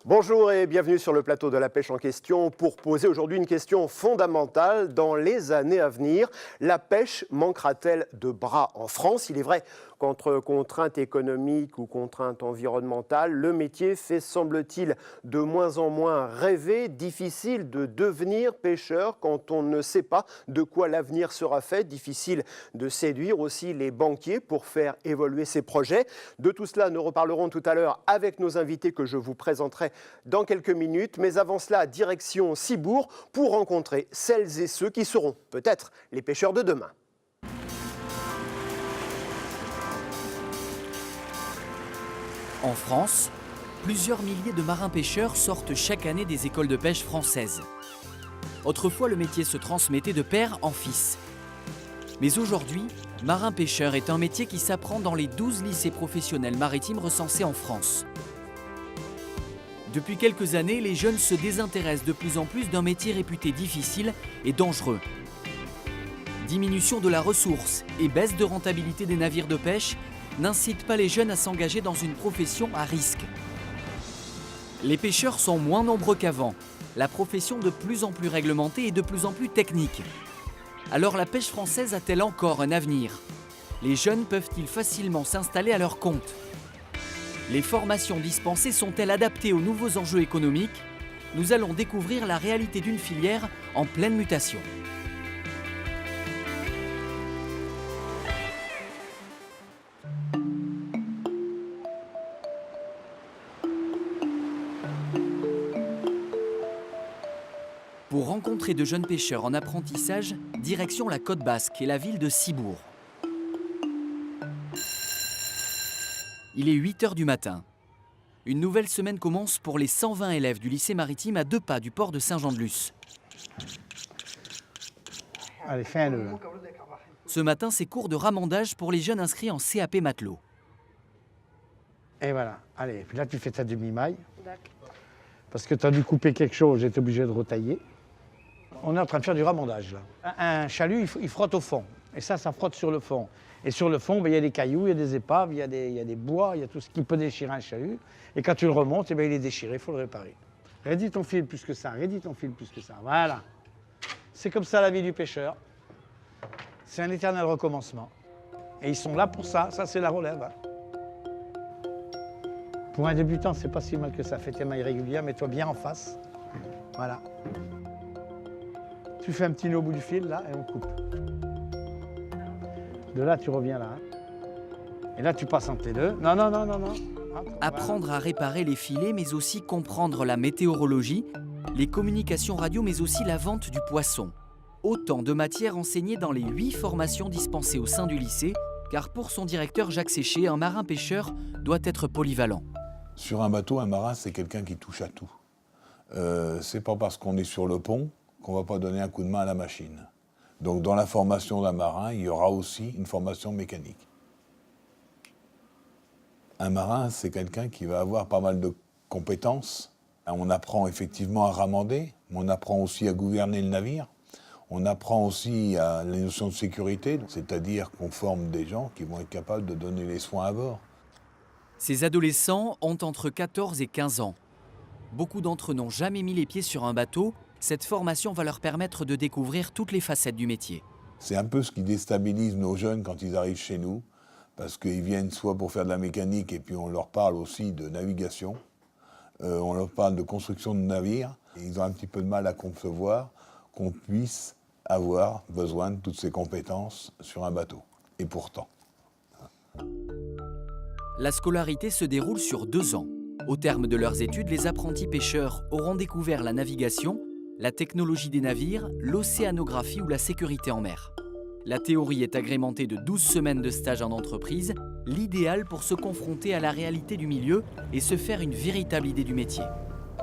Bonjour et bienvenue sur le plateau de la pêche en question pour poser aujourd'hui une question fondamentale. Dans les années à venir, la pêche manquera-t-elle de bras en France? Il est vrai qu'entre contraintes économiques ou contraintes environnementales, le métier fait, semble-t-il, de moins en moins rêver. Difficile de devenir pêcheur quand on ne sait pas de quoi l'avenir sera fait. Difficile de séduire aussi les banquiers pour faire évoluer ses projets. De tout cela, nous reparlerons tout à l'heure avec nos invités que je vous présenterai dans quelques minutes. Mais avant cela, direction Cibourg pour rencontrer celles et ceux qui seront peut-être les pêcheurs de demain. En France, plusieurs milliers de marins-pêcheurs sortent chaque année des écoles de pêche françaises. Autrefois, le métier se transmettait de père en fils. Mais aujourd'hui, marin-pêcheur est un métier qui s'apprend dans les 12 lycées professionnels maritimes recensés en France. Depuis quelques années, les jeunes se désintéressent de plus en plus d'un métier réputé difficile et dangereux. Diminution de la ressource et baisse de rentabilité des navires de pêche n'incitent pas les jeunes à s'engager dans une profession à risque. Les pêcheurs sont moins nombreux qu'avant, la profession de plus en plus réglementée et de plus en plus technique. Alors la pêche française a-t-elle encore un avenir? Les jeunes peuvent-ils facilement s'installer à leur compte? Les formations dispensées sont-elles adaptées aux nouveaux enjeux économiques? Nous allons découvrir la réalité d'une filière en pleine mutation. Pour rencontrer de jeunes pêcheurs en apprentissage, direction la Côte Basque et la ville de Cibourg. Il est 8 h du matin. Une nouvelle semaine commence pour les 120 élèves du lycée maritime à 2 pas du port de Saint-Jean-de-Luz. Allez, fais-le. Ce matin, c'est cours de ramandage pour les jeunes inscrits en CAP matelot. Et voilà, allez, puis là tu fais ta demi-maille. Parce que tu as dû couper quelque chose, j'étais obligé de retailler. On est en train de faire du ramandage là. Un chalut, il frotte au fond. Et ça frotte sur le fond. Et sur le fond, il y a des cailloux, il y a des épaves, il y a des bois, il y a tout ce qui peut déchirer un chalut. Et quand tu le remontes, il est déchiré, il faut le réparer. Raidis ton fil plus que ça, raidis ton fil plus que ça. Voilà. C'est comme ça la vie du pêcheur. C'est un éternel recommencement. Et ils sont là pour ça, ça c'est la relève. Pour un débutant, c'est pas si mal que ça. Fais tes mailles régulières, mets-toi bien en face. Voilà. Tu fais un petit nœud au bout du fil, là, et on coupe. De là, tu reviens là. Et là, tu passes entre les deux. Non. Hop, Apprendre voilà. à réparer les filets, mais aussi comprendre la météorologie, les communications radio, mais aussi la vente du poisson. Autant de matières enseignées dans les 8 formations dispensées au sein du lycée, car pour son directeur Jacques Séché, un marin-pêcheur doit être polyvalent. Sur un bateau, un marin, c'est quelqu'un qui touche à tout. C'est pas parce qu'on est sur le pont qu'on va pas donner un coup de main à la machine. Donc dans la formation d'un marin, il y aura aussi une formation mécanique. Un marin, c'est quelqu'un qui va avoir pas mal de compétences. On apprend effectivement à ramander, mais on apprend aussi à gouverner le navire. On apprend aussi à les notions de sécurité, c'est-à-dire qu'on forme des gens qui vont être capables de donner les soins à bord. Ces adolescents ont entre 14 et 15 ans. Beaucoup d'entre eux n'ont jamais mis les pieds sur un bateau. Cette formation va leur permettre de découvrir toutes les facettes du métier. C'est un peu ce qui déstabilise nos jeunes quand ils arrivent chez nous, parce qu'ils viennent soit pour faire de la mécanique et puis on leur parle aussi de navigation, on leur parle de construction de navires. Et ils ont un petit peu de mal à concevoir qu'on puisse avoir besoin de toutes ces compétences sur un bateau. Et pourtant. La scolarité se déroule sur 2 ans. Au terme de leurs études, les apprentis pêcheurs auront découvert la navigation, la technologie des navires, l'océanographie ou la sécurité en mer. La théorie est agrémentée de 12 semaines de stage en entreprise, l'idéal pour se confronter à la réalité du milieu et se faire une véritable idée du métier.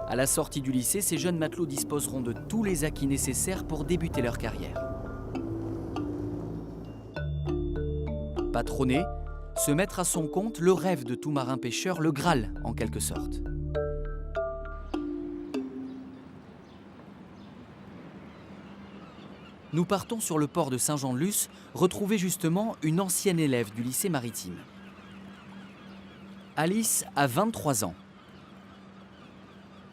À la sortie du lycée, ces jeunes matelots disposeront de tous les acquis nécessaires pour débuter leur carrière. Patronner, se mettre à son compte, le rêve de tout marin-pêcheur, le Graal en quelque sorte. Nous partons sur le port de Saint-Jean-de-Luz, retrouver justement une ancienne élève du lycée maritime. Alice a 23 ans.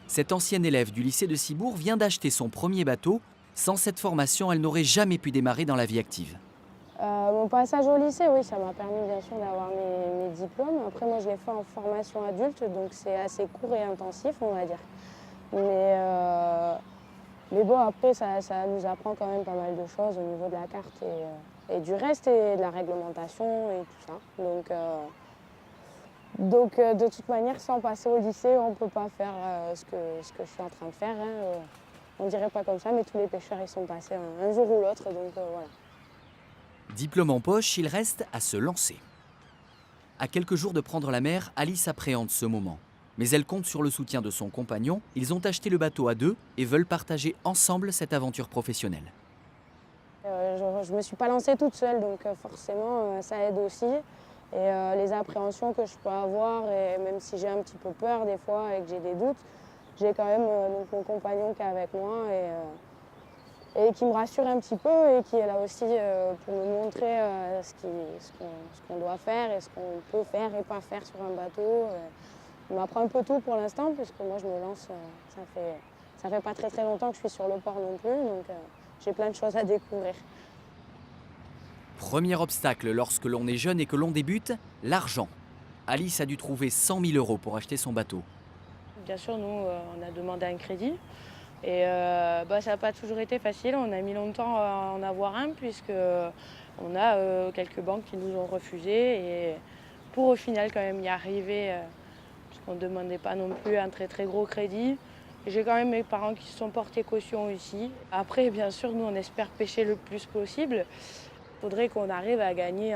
Cette ancienne élève du lycée de Cibourg vient d'acheter son premier bateau. Sans cette formation, elle n'aurait jamais pu démarrer dans la vie active. Mon passage au lycée, oui, ça m'a permis bien sûr d'avoir mes diplômes. Après, moi, je l'ai fait en formation adulte, donc c'est assez court et intensif, on va dire. Mais bon, après, ça nous apprend quand même pas mal de choses au niveau de la carte et du reste, et de la réglementation et tout ça. Donc de toute manière, sans passer au lycée, on ne peut pas faire ce que je suis en train de faire. Hein. On ne dirait pas comme ça, mais tous les pêcheurs y sont passés un jour ou l'autre, donc voilà. Diplôme en poche, il reste à se lancer. À quelques jours de prendre la mer, Alice appréhende ce moment. Mais elle compte sur le soutien de son compagnon. Ils ont acheté le bateau à deux et veulent partager ensemble cette aventure professionnelle. Je ne me suis pas lancée toute seule, donc forcément ça aide aussi. Et les appréhensions que je peux avoir, et même si j'ai un petit peu peur des fois et que j'ai des doutes, j'ai quand même donc mon compagnon qui est avec moi et qui me rassure un petit peu et qui est là aussi pour me montrer ce qu'on doit faire et ce qu'on peut faire et pas faire sur un bateau. Il m'apprend un peu tout pour l'instant, puisque moi je me lance, ça fait pas très longtemps que je suis sur le port non plus, donc j'ai plein de choses à découvrir. Premier obstacle lorsque l'on est jeune et que l'on débute, l'argent. Alice a dû trouver 100 000 € pour acheter son bateau. Bien sûr, nous, on a demandé un crédit. Et ça n'a pas toujours été facile. On a mis longtemps à en avoir un, puisqu'on a quelques banques qui nous ont refusé. Et pour au final quand même y arriver, puisqu'on ne demandait pas non plus un très gros crédit. J'ai quand même mes parents qui se sont portés caution ici. Après, bien sûr, nous, on espère pêcher le plus possible. Il faudrait qu'on arrive à gagner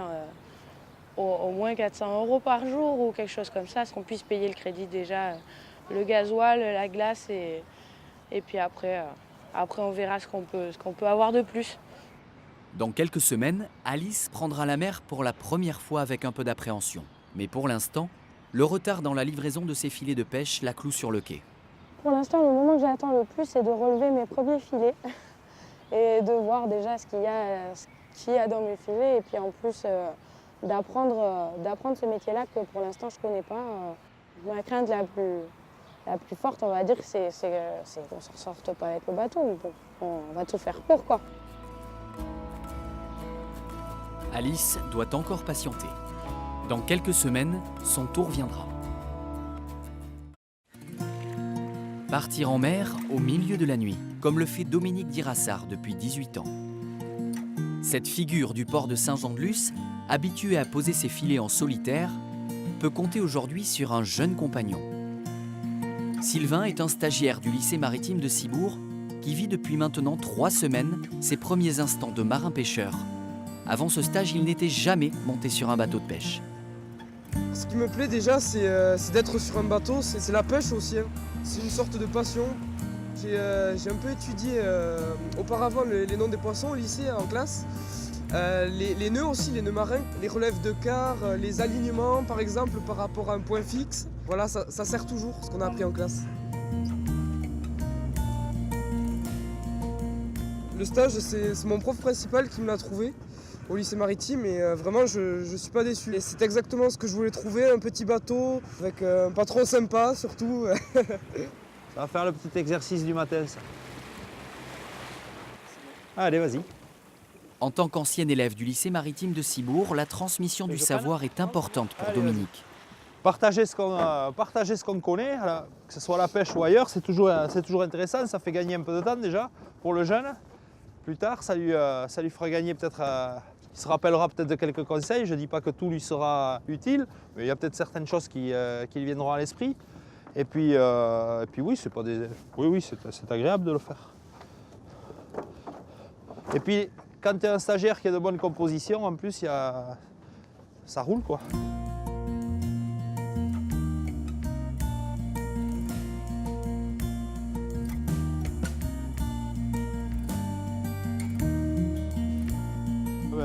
au moins 400 € par jour ou quelque chose comme ça, qu'on puisse payer le crédit déjà, le gasoil, la glace et puis après on verra ce qu'on peut avoir de plus. Dans quelques semaines, Alice prendra la mer pour la première fois avec un peu d'appréhension. Mais pour l'instant, le retard dans la livraison de ses filets de pêche la cloue sur le quai. Pour l'instant, le moment que j'attends le plus, c'est de relever mes premiers filets et de voir déjà ce qu'il y a dans mes filets et puis en plus d'apprendre ce métier-là que pour l'instant je ne connais pas. Ma crainte la plus forte, on va dire, c'est qu'on ne s'en sorte pas avec le bateau. On va tout faire pour, quoi. Alice doit encore patienter. Dans quelques semaines, son tour viendra. Partir en mer au milieu de la nuit, comme le fait Dominique Dirassard depuis 18 ans. Cette figure du port de Saint-Jean-de-Luz, habituée à poser ses filets en solitaire, peut compter aujourd'hui sur un jeune compagnon. Sylvain est un stagiaire du lycée maritime de Cibourg qui vit depuis maintenant 3 semaines ses premiers instants de marin-pêcheur. Avant ce stage, il n'était jamais monté sur un bateau de pêche. Ce qui me plaît déjà, c'est d'être sur un bateau, c'est la pêche aussi. Hein. C'est une sorte de passion. J'ai un peu étudié auparavant les noms des poissons au lycée, en classe. Les nœuds aussi, les nœuds marins, les relèves de quart, les alignements par exemple par rapport à un point fixe. Voilà, ça sert toujours ce qu'on a appris en classe. Le stage, c'est mon prof principal qui me l'a trouvé au lycée maritime et vraiment je ne suis pas déçu. Et c'est exactement ce que je voulais trouver, un petit bateau avec un patron sympa surtout. Ça va faire le petit exercice du matin, ça. Allez, vas-y. En tant qu'ancien élève du lycée maritime de Cibourg, la transmission du savoir est importante pour Dominique. Partager ce qu'on connaît, que ce soit à la pêche ou ailleurs, c'est toujours intéressant. Ça fait gagner un peu de temps déjà pour le jeune. Plus tard, ça lui fera gagner peut-être... il se rappellera peut-être de quelques conseils. Je ne dis pas que tout lui sera utile, mais il y a peut-être certaines choses qui lui viendront à l'esprit. Et puis oui, c'est agréable de le faire. Et puis, quand tu es un stagiaire qui a de bonnes compositions, en plus, ça roule, quoi.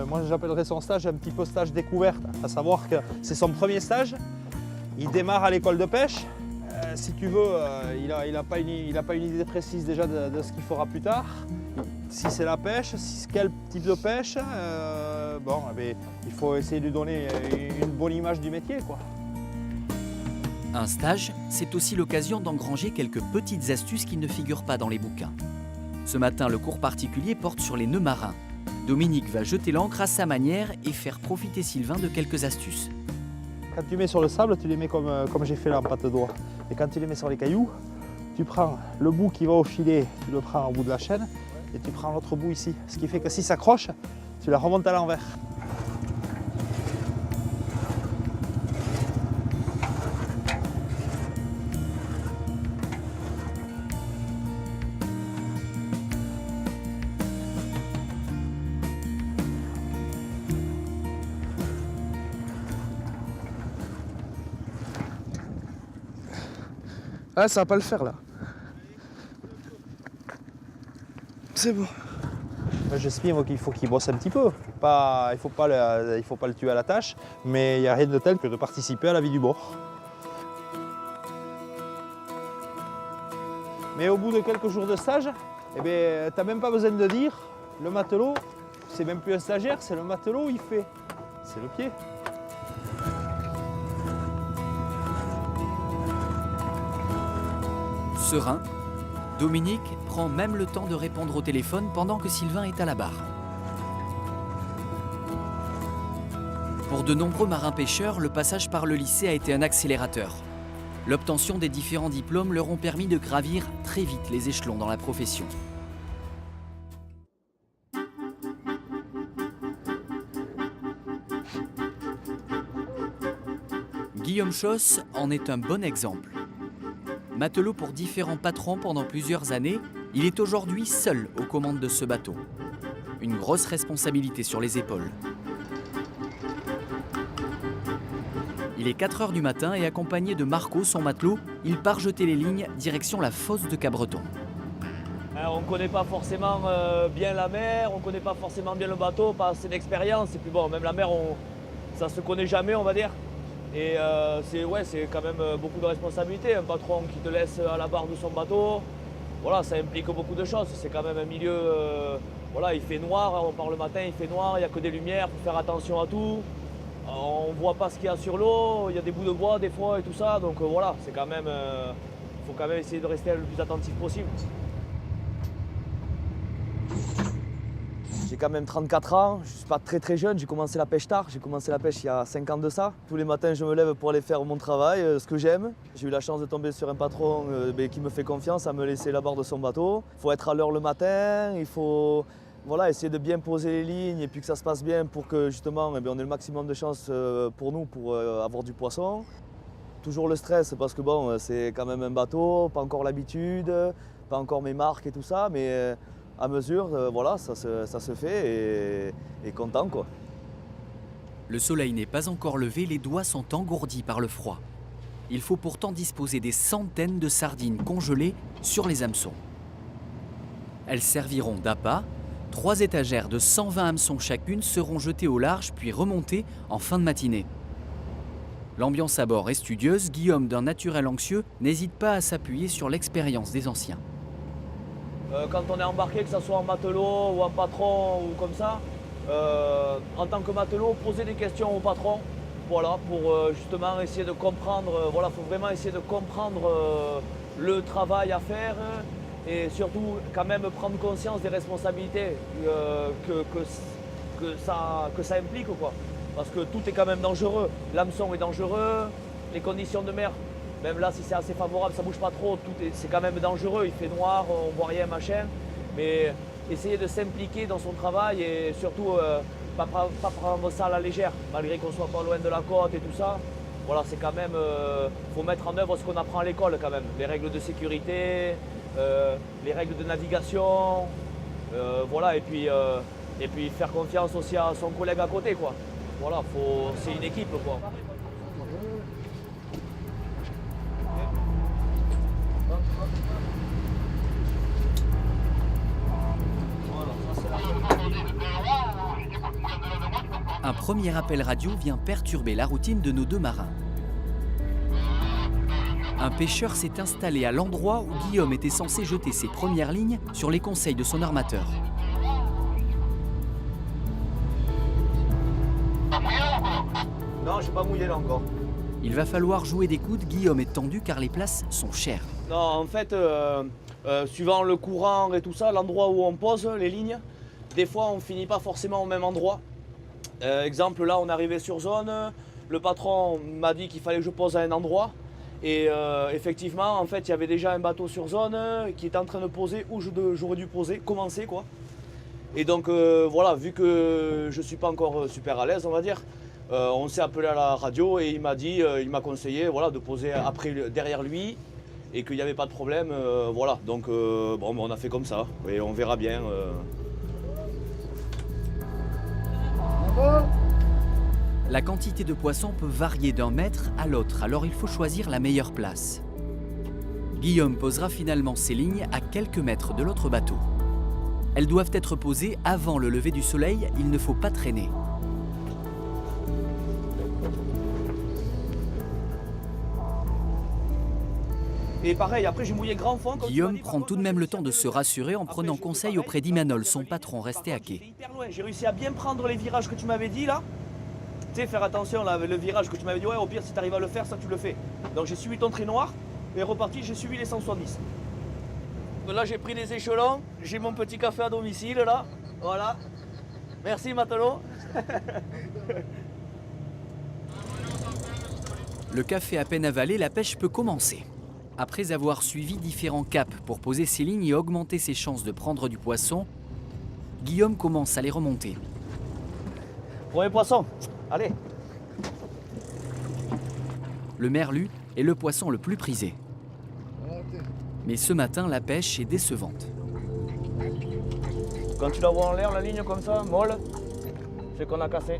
Moi, j'appellerais son stage un petit peu stage découverte, à savoir que c'est son premier stage. Il démarre à l'école de pêche. Si tu veux, il n'a pas une idée précise déjà de ce qu'il fera plus tard. Si c'est la pêche, quel type de pêche, il faut essayer de lui donner une bonne image du métier, quoi. Un stage, c'est aussi l'occasion d'engranger quelques petites astuces qui ne figurent pas dans les bouquins. Ce matin, le cours particulier porte sur les nœuds marins. Dominique va jeter l'ancre à sa manière et faire profiter Sylvain de quelques astuces. Quand tu mets sur le sable, tu les mets comme j'ai fait là en patte doigt. Et quand tu les mets sur les cailloux, tu prends le bout qui va au filet, tu le prends au bout de la chaîne et tu prends l'autre bout ici. Ce qui fait que si ça accroche, tu la remontes à l'envers. Ah, ça va pas le faire là. C'est bon. J'estime qu'il faut qu'il bosse un petit peu. Il ne faut pas le tuer à la tâche, mais il n'y a rien de tel que de participer à la vie du bord. Mais au bout de quelques jours de stage, tu n'as même pas besoin de dire, le matelot, c'est même plus un stagiaire, c'est le matelot, il fait. C'est le pied. Serein, Dominique prend même le temps de répondre au téléphone pendant que Sylvain est à la barre. Pour de nombreux marins-pêcheurs, le passage par le lycée a été un accélérateur. L'obtention des différents diplômes leur ont permis de gravir très vite les échelons dans la profession. Guillaume Schoss en est un bon exemple. Matelot pour différents patrons pendant plusieurs années, il est aujourd'hui seul aux commandes de ce bateau. Une grosse responsabilité sur les épaules. Il est 4 h du matin et accompagné de Marco, son matelot, il part jeter les lignes direction la fosse de Cabreton. On ne connaît pas forcément bien la mer, on ne connaît pas forcément bien le bateau, pas assez d'expérience. Et puis bon, même la mer, ça ne se connaît jamais, on va dire. Et c'est quand même beaucoup de responsabilités. Un patron qui te laisse à la barre de son bateau, voilà, ça implique beaucoup de choses. C'est quand même un milieu, voilà, il fait noir, on part le matin, il fait noir, il n'y a que des lumières, il faut faire attention à tout. On ne voit pas ce qu'il y a sur l'eau, il y a des bouts de bois des fois et tout ça. Donc voilà, c'est quand même, faut quand même essayer de rester le plus attentif possible. J'ai quand même 34 ans, je ne suis pas très jeune, j'ai commencé la pêche tard, j'ai commencé la pêche il y a 5 ans de ça. Tous les matins je me lève pour aller faire mon travail, ce que j'aime. J'ai eu la chance de tomber sur un patron qui me fait confiance à me laisser la barre de son bateau. Il faut être à l'heure le matin, il faut essayer de bien poser les lignes et puis que ça se passe bien pour que justement on ait le maximum de chance pour nous pour avoir du poisson. Toujours le stress parce que bon, c'est quand même un bateau, pas encore l'habitude, pas encore mes marques et tout ça, mais à mesure, voilà, ça se fait et content quoi. Le soleil n'est pas encore levé, les doigts sont engourdis par le froid. Il faut pourtant disposer des centaines de sardines congelées sur les hameçons. Elles serviront d'appât. 3 étagères de 120 hameçons chacune seront jetées au large puis remontées en fin de matinée. L'ambiance à bord est studieuse, Guillaume, d'un naturel anxieux, n'hésite pas à s'appuyer sur l'expérience des anciens. Quand on est embarqué, que ce soit en matelot ou en patron ou comme ça, en tant que matelot, poser des questions au patron, voilà, pour justement essayer de comprendre, voilà, faut vraiment essayer de comprendre le travail à faire et surtout quand même prendre conscience des responsabilités que ça implique, quoi. Parce que tout est quand même dangereux, l'hameçon est dangereux, les conditions de mer. Même là, si c'est assez favorable, ça ne bouge pas trop, c'est quand même dangereux, il fait noir, on ne voit rien, machin. Mais essayer de s'impliquer dans son travail et surtout pas prendre ça à la légère, malgré qu'on soit pas loin de la côte et tout ça. Voilà, c'est quand même, faut mettre en œuvre ce qu'on apprend à l'école quand même. Les règles de sécurité, les règles de navigation, voilà, et puis faire confiance aussi à son collègue à côté, quoi. Voilà, c'est une équipe, quoi. Un premier appel radio vient perturber la routine de nos 2 marins. Un pêcheur s'est installé à l'endroit où Guillaume était censé jeter ses premières lignes sur les conseils de son armateur. Non, je n'ai pas mouillé là encore. Il va falloir jouer des coudes, Guillaume est tendu car les places sont chères. Non, en fait, suivant le courant et tout ça, l'endroit où on pose les lignes, des fois on finit pas forcément au même endroit. Exemple, là on est arrivé sur zone, le patron m'a dit qu'il fallait que je pose à un endroit. Et effectivement, en fait, il y avait déjà un bateau sur zone qui était en train de poser où j'aurais dû poser, commencer quoi. Et donc voilà, vu que je ne suis pas encore super à l'aise, on va dire, on s'est appelé à la radio et il m'a conseillé voilà, de poser derrière lui et qu'il n'y avait pas de problème. Voilà, donc bon, on a fait comme ça et on verra bien. La quantité de poissons peut varier d'un mètre à l'autre, alors il faut choisir la meilleure place. Guillaume posera finalement ses lignes à quelques mètres de l'autre bateau. Elles doivent être posées avant le lever du soleil, il ne faut pas traîner. Et pareil, après j'ai mouillé grand fond. Guillaume prend tout de même le temps de se rassurer en prenant conseil auprès d'Imanol, son patron resté à quai. J'ai réussi à bien prendre les virages que tu m'avais dit là. Tu sais, faire attention là, le virage que tu m'avais dit, ouais, au pire si tu arrives à le faire, ça tu le fais. Donc j'ai suivi ton trait noir et reparti, j'ai suivi les 170. Là j'ai pris des échelons, j'ai mon petit café à domicile là, voilà. Merci matelot. Le café à peine avalé, la pêche peut commencer. Après avoir suivi différents caps pour poser ses lignes et augmenter ses chances de prendre du poisson, Guillaume commence à les remonter. Premier poisson, allez. Le merlu est le poisson le plus prisé. Mais ce matin, la pêche est décevante. Quand tu la vois en l'air, la ligne comme ça, molle, c'est qu'on a cassé.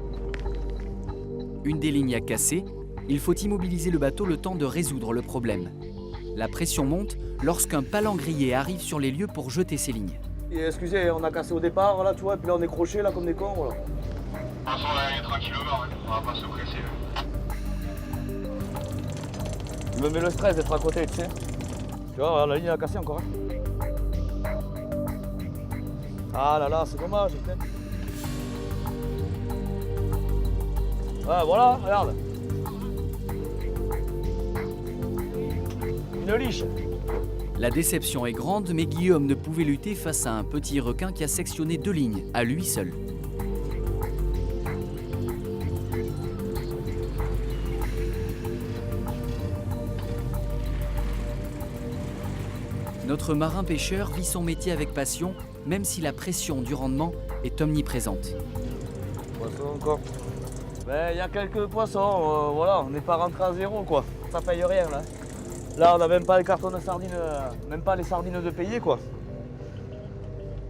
Une des lignes a cassé, il faut immobiliser le bateau le temps de résoudre le problème. La pression monte lorsqu'un palangrier arrive sur les lieux pour jeter ses lignes. Et excusez, on a cassé au départ, là, tu vois, et puis là on est crochés là comme des cons, voilà. De toute façon, on est tranquille au bord, on va pas se presser. Il me met le stress d'être à côté, tu sais. Tu vois, regarde, la ligne a cassé encore. Hein. Ah là là, c'est dommage, peut-être. Ouais, voilà, regarde. Une liche. La déception est grande, mais Guillaume ne pouvait lutter face à un petit requin qui a sectionné 2 lignes, à lui seul. Notre marin-pêcheur vit son métier avec passion, même si la pression du rendement est omniprésente. Poisson encore. Ben, il y a quelques poissons, voilà, on n'est pas rentré à zéro, quoi. Ça paye rien, là. Là, on n'a même pas les cartons de sardines, même pas les sardines de payer, quoi.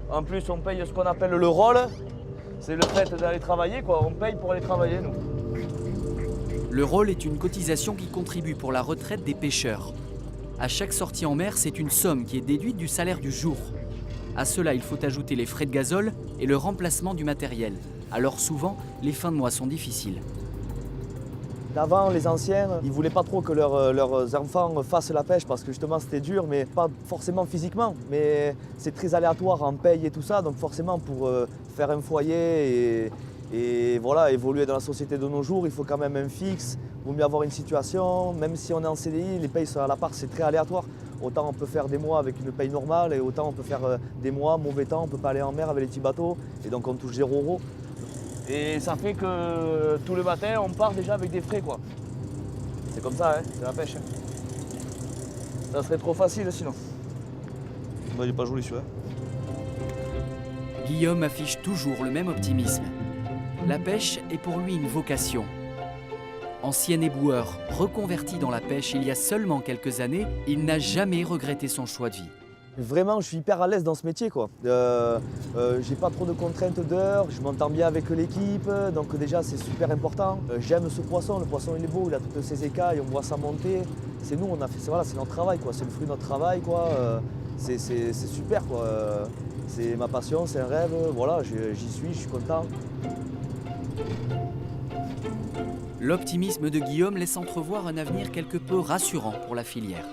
En plus, on paye ce qu'on appelle le rôle. C'est le fait d'aller travailler, quoi. On paye pour aller travailler, nous. Le rôle est une cotisation qui contribue pour la retraite des pêcheurs. À chaque sortie en mer, c'est une somme qui est déduite du salaire du jour. À cela, il faut ajouter les frais de gazole et le remplacement du matériel. Alors souvent, les fins de mois sont difficiles. D'avant, les anciens, ils ne voulaient pas trop que leurs enfants fassent la pêche parce que justement c'était dur, mais pas forcément physiquement. Mais c'est très aléatoire en paye et tout ça, donc forcément pour faire un foyer et voilà, évoluer dans la société de nos jours, il faut quand même un fixe. Il vaut mieux avoir une situation, même si on est en CDI, les payes sont à la part, c'est très aléatoire. Autant on peut faire des mois avec une paye normale et autant on peut faire des mois, mauvais temps, on ne peut pas aller en mer avec les petits bateaux et donc on touche 0 €. Et ça fait que tout le matin, on part déjà avec des frais, quoi. C'est comme ça, hein, c'est la pêche. Hein. Ça serait trop facile sinon. Bah, il n'est pas joli celui-là. Guillaume affiche toujours le même optimisme. La pêche est pour lui une vocation. Ancien éboueur, reconverti dans la pêche il y a seulement quelques années, il n'a jamais regretté son choix de vie. Vraiment, je suis hyper à l'aise dans ce métier, quoi. J'ai pas trop de contraintes d'heures, je m'entends bien avec l'équipe, donc déjà c'est super important. J'aime ce poisson, le poisson il est beau, il a toutes ses écailles, on voit ça monter. C'est nous, on a fait, voilà, c'est notre travail, quoi. C'est le fruit de notre travail, quoi. C'est super, quoi. C'est ma passion, c'est un rêve, voilà, j'y suis, je suis content. L'optimisme de Guillaume laisse entrevoir un avenir quelque peu rassurant pour la filière.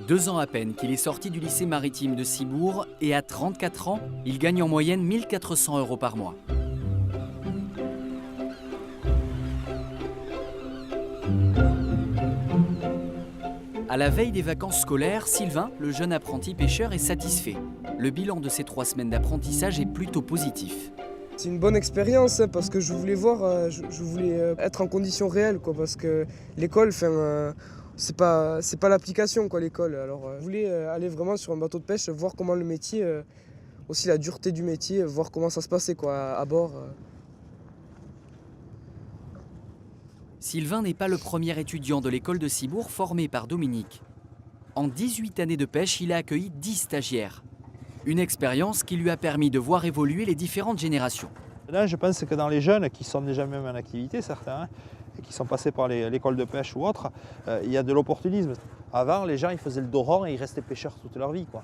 2 ans à peine qu'il est sorti du lycée maritime de Cibourg et à 34 ans, il gagne en moyenne 1 400 € par mois. À la veille des vacances scolaires, Sylvain, le jeune apprenti pêcheur, est satisfait. Le bilan de ces 3 semaines d'apprentissage est plutôt positif. C'est une bonne expérience parce que je voulais voir, je voulais être en conditions réelles quoi, parce que l'école, c'est pas l'application quoi l'école. Alors je voulais aller vraiment sur un bateau de pêche, voir comment le métier, aussi la dureté du métier, voir comment ça se passait quoi à bord. Sylvain n'est pas le premier étudiant de l'école de Cibourg formé par Dominique. En 18 années de pêche, il a accueilli 10 stagiaires. Une expérience qui lui a permis de voir évoluer les différentes générations. Là, je pense que dans les jeunes qui sont déjà même en activité, certains, et qui sont passés par l'école de pêche ou autre, il y a de l'opportunisme. Avant, les gens ils faisaient le dos rond et ils restaient pêcheurs toute leur vie, quoi.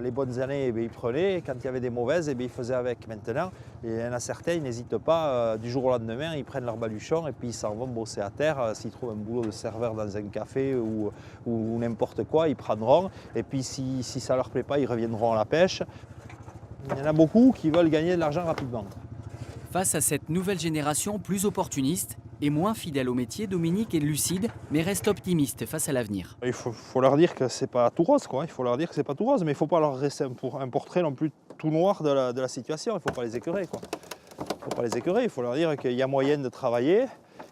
Les bonnes années, eh bien, ils prenaient, et quand il y avait des mauvaises, eh bien, ils faisaient avec. Maintenant, il y en a certains, ils n'hésitent pas, du jour au lendemain, ils prennent leur baluchon et puis ils s'en vont bosser à terre. S'ils trouvent un boulot de serveur dans un café ou n'importe quoi, ils prendront. Et puis si ça ne leur plaît pas, ils reviendront à la pêche. Il y en a beaucoup qui veulent gagner de l'argent rapidement. Face à cette nouvelle génération plus opportuniste et moins fidèle au métier, Dominique est lucide mais reste optimiste face à l'avenir. Il faut leur dire que c'est pas tout rose, quoi. Il faut leur dire que c'est pas tout rose, mais il ne faut pas leur rester un portrait non plus tout noir de la situation. Il ne faut pas les écœurer, quoi. Faut pas les écœurer. Il faut leur dire qu'il y a moyen de travailler.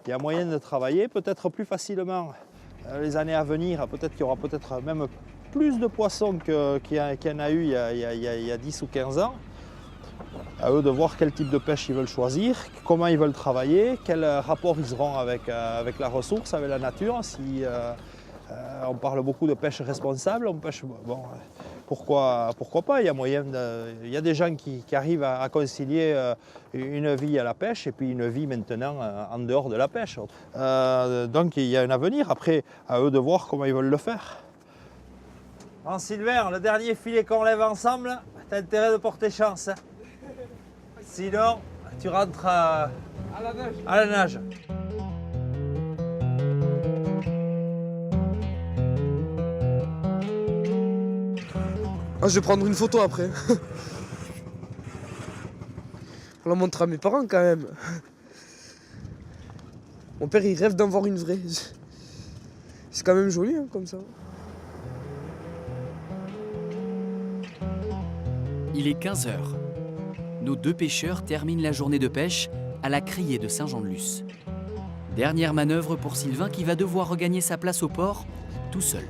Il y a moyen de travailler peut-être plus facilement les années à venir. Peut-être qu'il y aura peut-être même plus de poissons qu'il y en a eu il y a 10 ou 15 ans. À eux de voir quel type de pêche ils veulent choisir, comment ils veulent travailler, quel rapport ils auront avec la ressource, avec la nature. Si on parle beaucoup de pêche responsable, on pêche, bon, pourquoi pas, il y a des gens qui arrivent à concilier une vie à la pêche et puis une vie maintenant en dehors de la pêche. Donc il y a un avenir, après à eux de voir comment ils veulent le faire. Bon, Sylvain, le dernier filet qu'on lève ensemble, t'as intérêt de porter chance. Sinon, tu rentres à la nage. Ah, je vais prendre une photo après. Pour la montrer à mes parents quand même. Mon père il rêve d'en voir une vraie. C'est quand même joli hein, comme ça. Il est 15 h. Nos 2 pêcheurs terminent la journée de pêche à la criée de Saint-Jean-de-Luz. Dernière manœuvre pour Sylvain qui va devoir regagner sa place au port tout seul.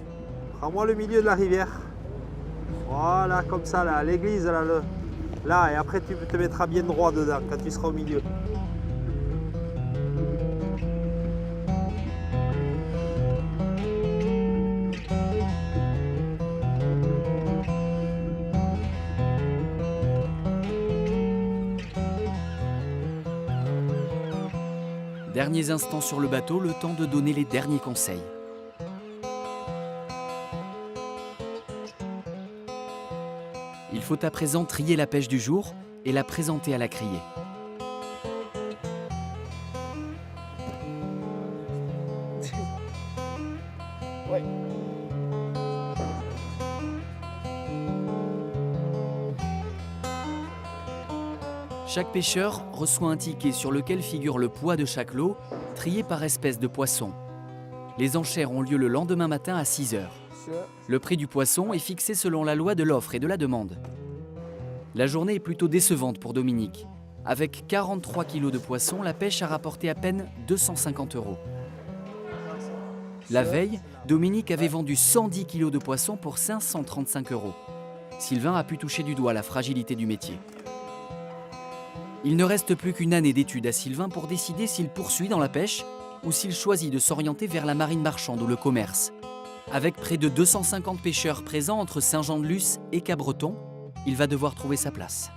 Prends-moi le milieu de la rivière. Voilà, comme ça, là, l'église, là, et après tu te mettras bien droit dedans quand tu seras au milieu. Derniers instants sur le bateau, le temps de donner les derniers conseils. Il faut à présent trier la pêche du jour et la présenter à la criée. Ouais. Chaque pêcheur reçoit un ticket sur lequel figure le poids de chaque lot, trié par espèce de poisson. Les enchères ont lieu le lendemain matin à 6 h. Le prix du poisson est fixé selon la loi de l'offre et de la demande. La journée est plutôt décevante pour Dominique. Avec 43 kilos de poisson, la pêche a rapporté à peine 250 €. La veille, Dominique avait vendu 110 kilos de poisson pour 535 €. Sylvain a pu toucher du doigt la fragilité du métier. Il ne reste plus qu'une année d'études à Sylvain pour décider s'il poursuit dans la pêche ou s'il choisit de s'orienter vers la marine marchande ou le commerce. Avec près de 250 pêcheurs présents entre Saint-Jean-de-Luz et Cabreton, il va devoir trouver sa place.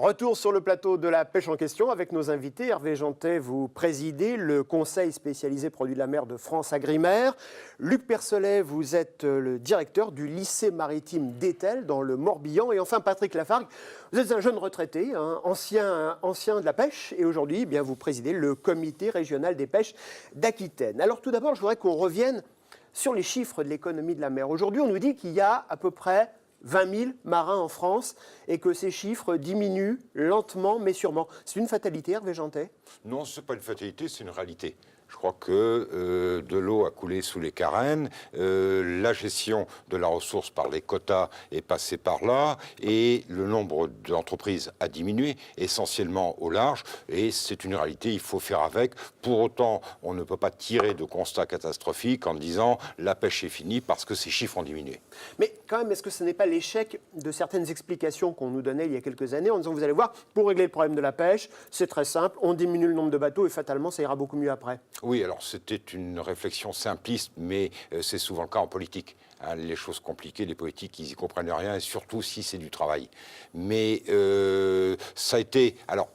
Retour sur le plateau de la pêche en question avec nos invités. Hervé Jantet, vous présidez le conseil spécialisé produits de la mer de France Agrimer. Luc Percelet, vous êtes le directeur du lycée maritime d'Étel dans le Morbihan. Et enfin Patrick Lafargue, vous êtes un jeune retraité, ancien de la pêche. Et aujourd'hui, vous présidez le comité régional des pêches d'Aquitaine. Alors tout d'abord, je voudrais qu'on revienne sur les chiffres de l'économie de la mer. Aujourd'hui, on nous dit qu'il y a à peu près 20 000 marins en France et que ces chiffres diminuent lentement mais sûrement. C'est une fatalité, Hervé Jantet ? Non, ce n'est pas une fatalité, c'est une réalité. Je crois que de l'eau a coulé sous les carènes, la gestion de la ressource par les quotas est passée par là et le nombre d'entreprises a diminué, essentiellement au large, et c'est une réalité, il faut faire avec. Pour autant, on ne peut pas tirer de constat catastrophique en disant la pêche est finie parce que ces chiffres ont diminué. Mais quand même, est-ce que ce n'est pas l'échec de certaines explications qu'on nous donnait il y a quelques années en disant vous allez voir, pour régler le problème de la pêche, c'est très simple, on diminue le nombre de bateaux et fatalement ça ira beaucoup mieux après ? Oui, alors c'était une réflexion simpliste, mais c'est souvent le cas en politique. Les choses compliquées, les politiques, ils n'y comprennent rien, et surtout si c'est du travail. Mais ça a été, alors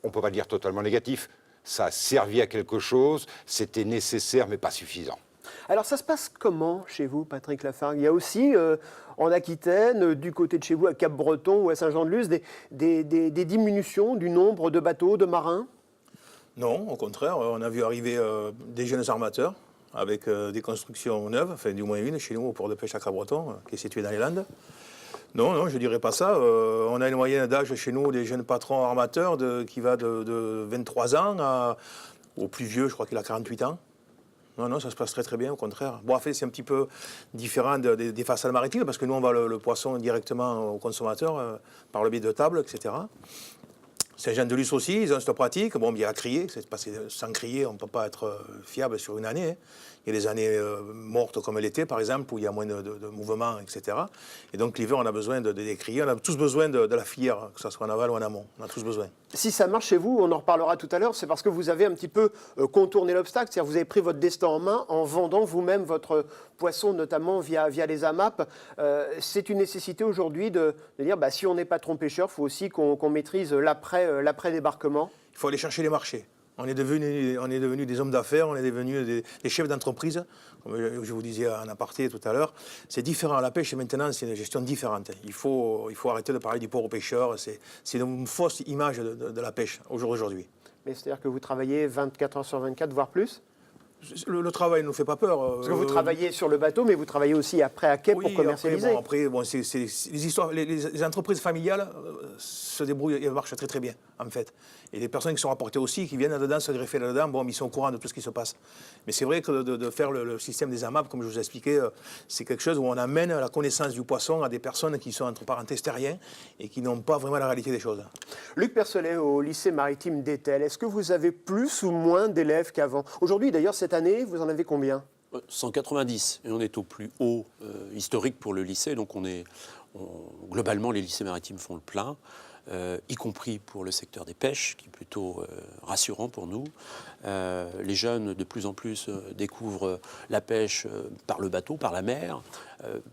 on ne peut pas dire totalement négatif, ça a servi à quelque chose, c'était nécessaire mais pas suffisant. Alors ça se passe comment chez vous, Patrick Lafargue ? Il y a aussi en Aquitaine, du côté de chez vous, à Cap-Breton ou à Saint-Jean-de-Luz, des diminutions du nombre de bateaux, de marins ? Non, au contraire, on a vu arriver des jeunes armateurs avec des constructions neuves, enfin du moins une chez nous au port de pêche à Cap-Breton, qui est situé dans les Landes. Non, je ne dirais pas ça. On a une moyenne d'âge chez nous des jeunes patrons armateurs qui va de 23 ans au plus vieux, je crois qu'il a 48 ans. Non, ça se passe très très bien, au contraire. Bon, en fait, c'est un petit peu différent des façades maritimes, parce que nous, on vend le poisson directement aux consommateurs par le biais de tables, etc. Saint-Jean-de-Luz aussi, ils ont cette pratique. Bon, il y a à crier, parce que sans crier, on ne peut pas être fiable sur une année. Il y a des années mortes comme l'été, par exemple, où il y a moins de mouvements, etc. Et donc l'hiver, on a besoin des criers. On a tous besoin de la filière, que ce soit en aval ou en amont. On a tous besoin. Si ça marche chez vous, on en reparlera tout à l'heure, c'est parce que vous avez un petit peu contourné l'obstacle. C'est-à-dire que vous avez pris votre destin en main en vendant vous-même votre poisson, notamment via les AMAP. C'est une nécessité aujourd'hui de dire, si on n'est pas trop pêcheur, il faut aussi qu'on maîtrise l'après-débarquement. Il faut aller chercher les marchés. On est devenus des hommes d'affaires, on est devenus des chefs d'entreprise, comme je vous disais en aparté tout à l'heure. C'est différent. La pêche, maintenant, c'est une gestion différente. Il faut arrêter de parler du pauvre pêcheur. C'est une fausse image de la pêche aujourd'hui. Mais c'est-à-dire que vous travaillez 24 heures sur 24, voire plus ? Le travail ne nous fait pas peur. Parce que vous travaillez sur le bateau, mais vous travaillez aussi après à quai pour commercialiser. Après, c'est les histoires. Les entreprises familiales se débrouillent, elles marchent très très bien, en fait. Et les personnes qui sont rapportées aussi, qui viennent là-dedans, se greffer là-dedans, ils sont au courant de tout ce qui se passe. Mais c'est vrai que de faire le système des AMAP, comme je vous ai expliqué, c'est quelque chose où on amène la connaissance du poisson à des personnes qui sont entre parenthèses terriens et qui n'ont pas vraiment la réalité des choses. Luc Percelet, au lycée maritime d'Étel, est-ce que vous avez plus ou moins d'élèves qu'avant ? Aujourd'hui, d'ailleurs, cette année, vous en avez combien ? 190, et on est au plus haut historique pour le lycée, donc globalement les lycées maritimes font le plein, y compris pour le secteur des pêches, qui est plutôt rassurant pour nous. Les jeunes, de plus en plus, découvrent la pêche par le bateau, par la mer,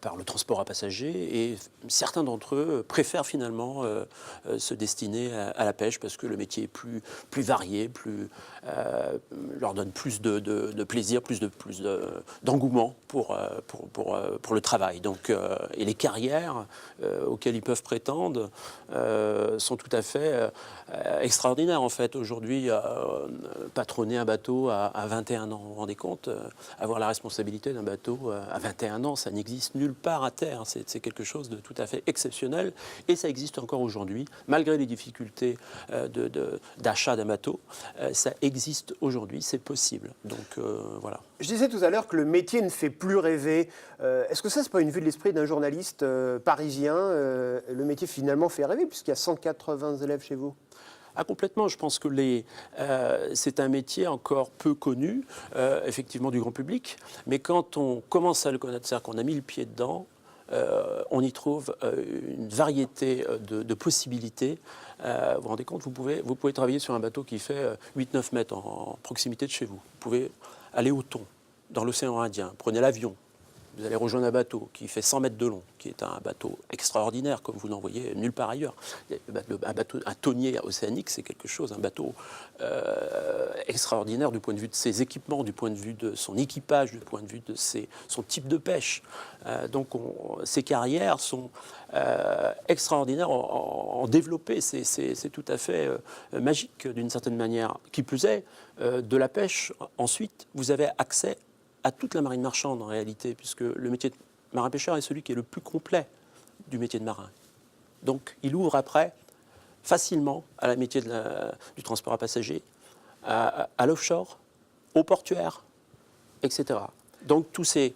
par le transport à passagers, et certains d'entre eux préfèrent finalement se destiner à la pêche parce que le métier est plus varié, leur donne plus de plaisir, plus d'engouement pour le travail. Donc, et les carrières auxquelles ils peuvent prétendre sont tout à fait extraordinaires en fait. Aujourd'hui, patronner un bateau à 21 ans, vous vous rendez compte, avoir la responsabilité d'un bateau à 21 ans, ça n'existe nulle part à terre. C'est quelque chose de tout à fait exceptionnel et ça existe encore aujourd'hui, malgré les difficultés d'achat d'un bateau. Ça existe aujourd'hui, c'est possible. Donc voilà. Je disais tout à l'heure que le métier ne fait plus rêver. Est-ce que ça, c'est pas une vue de l'esprit d'un journaliste parisien ? Le métier finalement fait rêver puisqu'il y a 180 élèves chez vous. Ah, complètement. Je pense que c'est un métier encore peu connu, effectivement, du grand public. Mais quand on commence à le connaître, c'est-à-dire qu'on a mis le pied dedans, on y trouve une variété de possibilités. Vous vous rendez compte, vous pouvez travailler sur un bateau qui fait 8-9 mètres en proximité de chez vous. Vous pouvez aller au thon, dans l'océan Indien, prenez l'avion. vous allez rejoindre un bateau qui fait 100 mètres de long, qui est un bateau extraordinaire, comme vous n'en voyez nulle part ailleurs. Un tonnier océanique, c'est quelque chose, un bateau extraordinaire du point de vue de ses équipements, du point de vue de son équipage, du point de vue de son type de pêche. Donc ces carrières sont extraordinaires en développé. C'est tout à fait magique d'une certaine manière. Qui plus est, de la pêche, ensuite, vous avez accès à toute la marine marchande en réalité, puisque le métier de marin-pêcheur est celui qui est le plus complet du métier de marin. Donc il ouvre après facilement à la métier du transport à passagers, à l'offshore, au portuaire, etc. Donc tous ces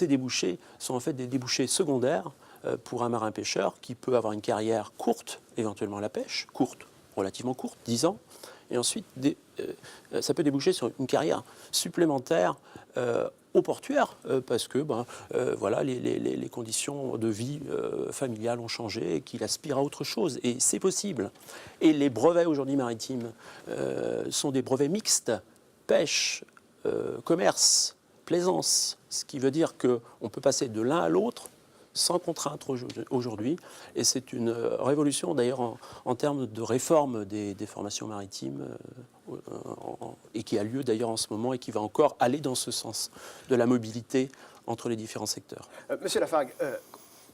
débouchés sont en fait des débouchés secondaires pour un marin-pêcheur qui peut avoir une carrière courte, éventuellement à la pêche, courte, relativement courte, 10 ans, et ensuite ça peut déboucher sur une carrière supplémentaire au portuaire, parce que voilà, les conditions de vie familiale ont changé et qu'il aspire à autre chose. Et c'est possible. Et les brevets aujourd'hui maritimes sont des brevets mixtes, pêche, commerce, plaisance, ce qui veut dire qu'on peut passer de l'un à l'autre sans contrainte aujourd'hui. Et c'est une révolution d'ailleurs en termes de réforme des formations maritimes et qui a lieu d'ailleurs en ce moment et qui va encore aller dans ce sens de la mobilité entre les différents secteurs. Monsieur Lafargue,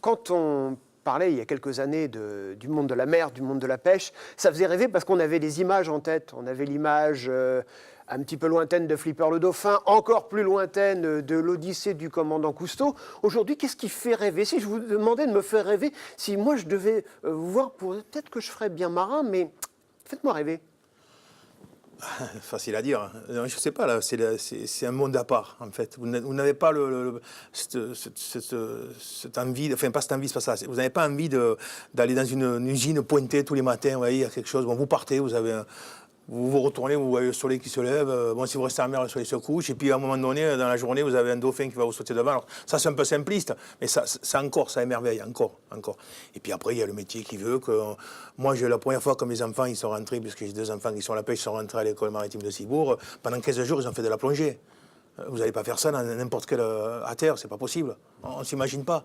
quand on parlait il y a quelques années du monde de la mer, du monde de la pêche, ça faisait rêver parce qu'on avait des images en tête. On avait l'image un petit peu lointaine de Flipper le Dauphin, encore plus lointaine de l'Odyssée du commandant Cousteau. Aujourd'hui, qu'est-ce qui fait rêver? Si je vous demandais de me faire rêver, si moi je devais vous voir, peut-être que je ferais bien marin, mais faites-moi rêver. Facile à dire. Je ne sais pas, là, c'est un monde à part, en fait. Vous n'avez pas cette envie, enfin, pas cette envie, c'est pas ça. Vous n'avez pas envie d'aller dans une usine pointée tous les matins, vous voyez, il y a quelque chose. Bon, vous partez, vous vous retournez, vous voyez le soleil qui se lève. Bon, si vous restez en mer, le soleil se couche. Et puis, à un moment donné, dans la journée, vous avez un dauphin qui va vous sauter devant. Alors, ça, c'est un peu simpliste, mais ça émerveille encore. Et puis après, il y a le métier qui veut que... Moi, la première fois que mes enfants, ils sont rentrés, puisque j'ai 2 enfants qui sont à la pêche, ils sont rentrés à l'école maritime de Cibourg, pendant 15 jours, ils ont fait de la plongée. Vous n'allez pas faire ça dans n'importe quelle... à terre, c'est pas possible. On ne s'imagine pas.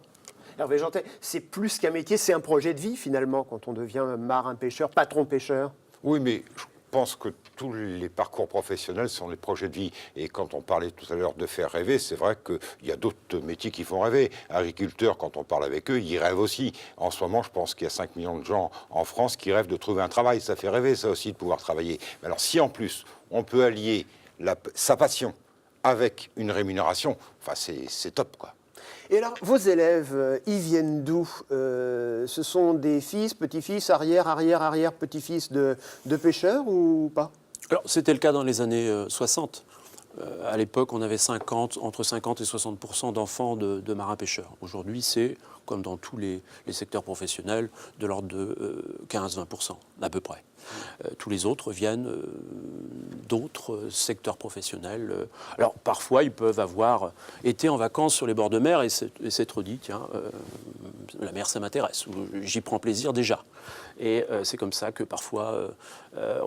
Hervé Jeantet, c'est plus qu'un métier, c'est un projet de vie, finalement, quand on devient marin-pêcheur, patron-pêcheur. Oui, mais... Je pense que tous les parcours professionnels sont des projets de vie. Et quand on parlait tout à l'heure de faire rêver, c'est vrai qu'il y a d'autres métiers qui font rêver. Agriculteurs, quand on parle avec eux, ils rêvent aussi. En ce moment, je pense qu'il y a 5 millions de gens en France qui rêvent de trouver un travail. Ça fait rêver, ça aussi, de pouvoir travailler. Mais alors, si en plus, on peut allier sa passion avec une rémunération, enfin, c'est top, quoi. Et alors, vos élèves, ils viennent d'où? Ce sont des fils, petits-fils, arrière-petits-fils de pêcheurs ou pas? Alors, c'était le cas dans les années 60. À l'époque, on avait entre 50 et 60% d'enfants de marins-pêcheurs. Aujourd'hui, c'est, comme dans tous les secteurs professionnels, de l'ordre de 15-20%, à peu près. Tous les autres viennent d'autres secteurs professionnels. Alors, parfois, ils peuvent avoir été en vacances sur les bords de mer et s'être dit, tiens, la mer, ça m'intéresse, ou j'y prends plaisir déjà. Et c'est comme ça que parfois,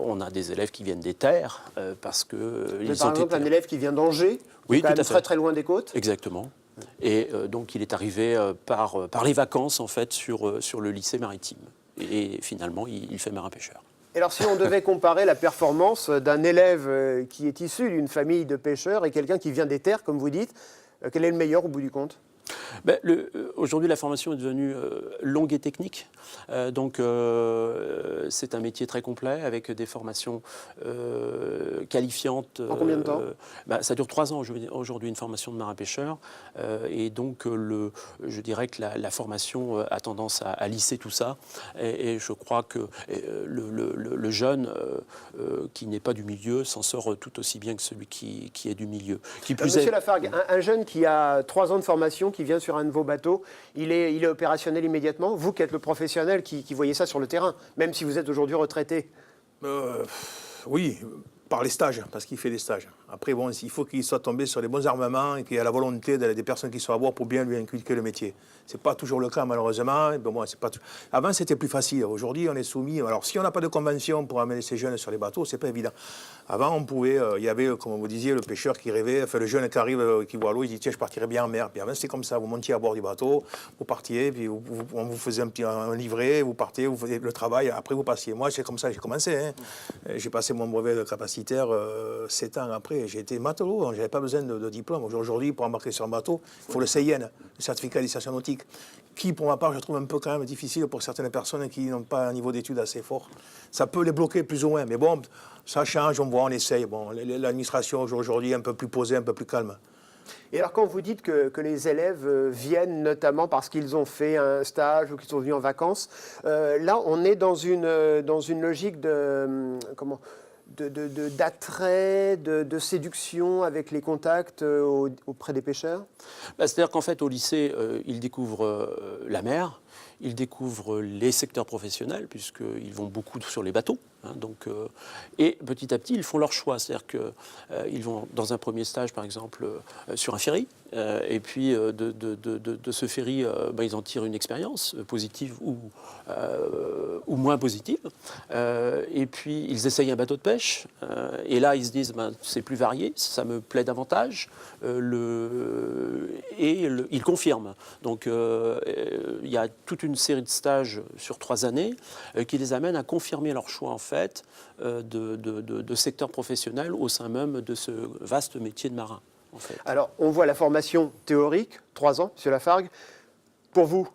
on a des élèves qui viennent des terres, parce que... Par exemple, un élève qui vient d'Angers, oui, quand même très très loin des côtes. Exactement. Et donc, il est arrivé par les vacances, en fait, sur le lycée maritime. Et finalement, il fait marin-pêcheur. Et alors, si on devait comparer la performance d'un élève qui est issu d'une famille de pêcheurs et quelqu'un qui vient des terres, comme vous dites, quel est le meilleur au bout du compte? Aujourd'hui, la formation est devenue longue et technique. Donc, c'est un métier très complet avec des formations qualifiantes. En combien de temps? Ça dure 3 ans aujourd'hui, une formation de marin-pêcheur. Et donc, je dirais que la formation a tendance à lisser tout ça. Et je crois que le jeune qui n'est pas du milieu s'en sort tout aussi bien que celui qui est du milieu. Monsieur Lafargue, un jeune qui a 3 ans de formation, qui vient sur un de vos bateaux, il est opérationnel immédiatement? Vous qui êtes le professionnel qui voyez ça sur le terrain, même si vous êtes aujourd'hui retraité. Oui, par les stages, parce qu'il fait des stages. Après, bon, il faut qu'il soit tombé sur les bons armements et qu'il y ait la volonté des personnes qui sont à bord pour bien lui inculquer le métier. Ce n'est pas toujours le cas, malheureusement. Et bon, c'est pas Avant, c'était plus facile. Aujourd'hui, on est soumis. Alors, si on n'a pas de convention pour amener ces jeunes sur les bateaux, ce n'est pas évident. Avant, on pouvait, il y avait, comme vous disiez, le pêcheur qui rêvait, enfin, le jeune qui arrive, qui voit l'eau, il dit tiens, je partirai bien en mer. Puis avant, c'était comme ça. Vous montiez à bord du bateau, vous partiez, puis on vous faisait un livret, vous partez, vous faisiez le travail, après vous passiez. Moi, c'est comme ça que j'ai commencé. Hein. J'ai passé mon brevet de capacitaire 7 ans après. J'ai été matelot, je n'avais pas besoin de diplôme. Aujourd'hui, pour embarquer sur un bateau, il faut le CIN, le certificat d'initiation nautique, qui, pour ma part, je trouve un peu quand même difficile pour certaines personnes qui n'ont pas un niveau d'études assez fort. Ça peut les bloquer plus ou moins, mais bon, ça change, on voit, on essaye. Bon, l'administration aujourd'hui est un peu plus posée, un peu plus calme. Et alors quand vous dites que les élèves viennent notamment parce qu'ils ont fait un stage ou qu'ils sont venus en vacances, là on est dans une logique d'attrait, de séduction avec les contacts auprès des pêcheurs? C'est-à-dire qu'en fait au lycée, ils découvrent la mer. Ils découvrent les secteurs professionnels, puisqu'ils vont beaucoup sur les bateaux. Hein, et petit à petit, ils font leur choix. C'est-à-dire qu'ils vont dans un premier stage, par exemple, sur un ferry. Et puis, de ce ferry, ils en tirent une expérience positive ou moins positive. Et puis, ils essayent un bateau de pêche. Et là, ils se disent, c'est plus varié, ça me plaît davantage. Ils confirment. Donc, il y a toute une série de stages sur 3 années qui les amènent à confirmer leur choix, en fait, de secteur professionnel au sein même de ce vaste métier de marin. En fait. Alors, on voit la formation théorique, 3 ans, M. Lafargue. Pour vous,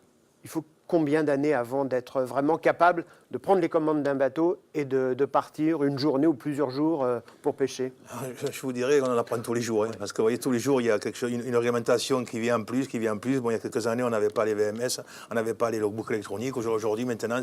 il faut combien d'années avant d'être vraiment capable de prendre les commandes d'un bateau et de partir une journée ou plusieurs jours pour pêcher? Je vous dirais qu'on en apprend tous les jours. Hein, parce que vous voyez, tous les jours, il y a quelque chose, une réglementation qui vient en plus. Bon, il y a quelques années, on n'avait pas les VMS, on n'avait pas les logbooks électroniques. Aujourd'hui, maintenant,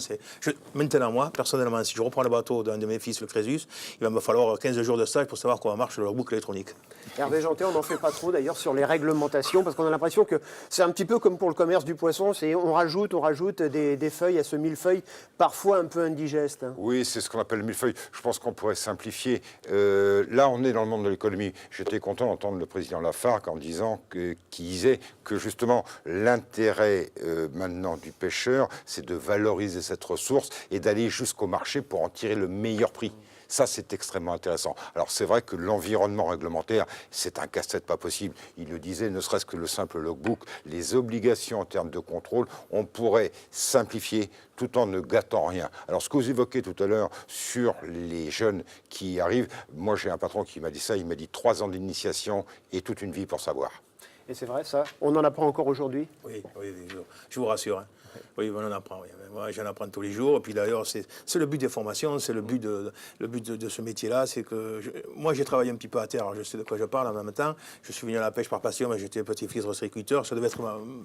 moi, personnellement, si je reprends le bateau d'un de mes fils, le Crésus, il va me falloir 15 jours de stage pour savoir comment marche le logbook électronique. Hervé Jeantet, on n'en fait pas trop d'ailleurs sur les réglementations, parce qu'on a l'impression que c'est un petit peu comme pour le commerce du poisson, on rajoute des feuilles à ce millefeuille, parfois un peu indigeste. Oui, c'est ce qu'on appelle le millefeuille. Je pense qu'on pourrait simplifier. Là, on est dans le monde de l'économie. J'étais content d'entendre le président Lafargue en disant qu'il disait que justement l'intérêt maintenant du pêcheur, c'est de valoriser cette ressource et d'aller jusqu'au marché pour en tirer le meilleur prix. Ça, c'est extrêmement intéressant. Alors, c'est vrai que l'environnement réglementaire, c'est un casse-tête pas possible. Il le disait, ne serait-ce que le simple logbook, les obligations en termes de contrôle, on pourrait simplifier tout en ne gâtant rien. Alors, ce que vous évoquez tout à l'heure sur les jeunes qui arrivent, moi, j'ai un patron qui m'a dit ça, il m'a dit 3 ans d'initiation et toute une vie pour savoir. Et c'est vrai, ça? On en apprend encore aujourd'hui? Oui, je vous rassure. Hein. Oui, on en apprend. Oui. Moi, j'en apprends tous les jours. Et puis d'ailleurs, c'est le but des formations, c'est le but de ce métier-là. C'est que moi, j'ai travaillé un petit peu à terre. Alors, je sais de quoi je parle en même temps. Je suis venu à la pêche par passion, mais j'étais petit-fils de restricuteur. Ça devait être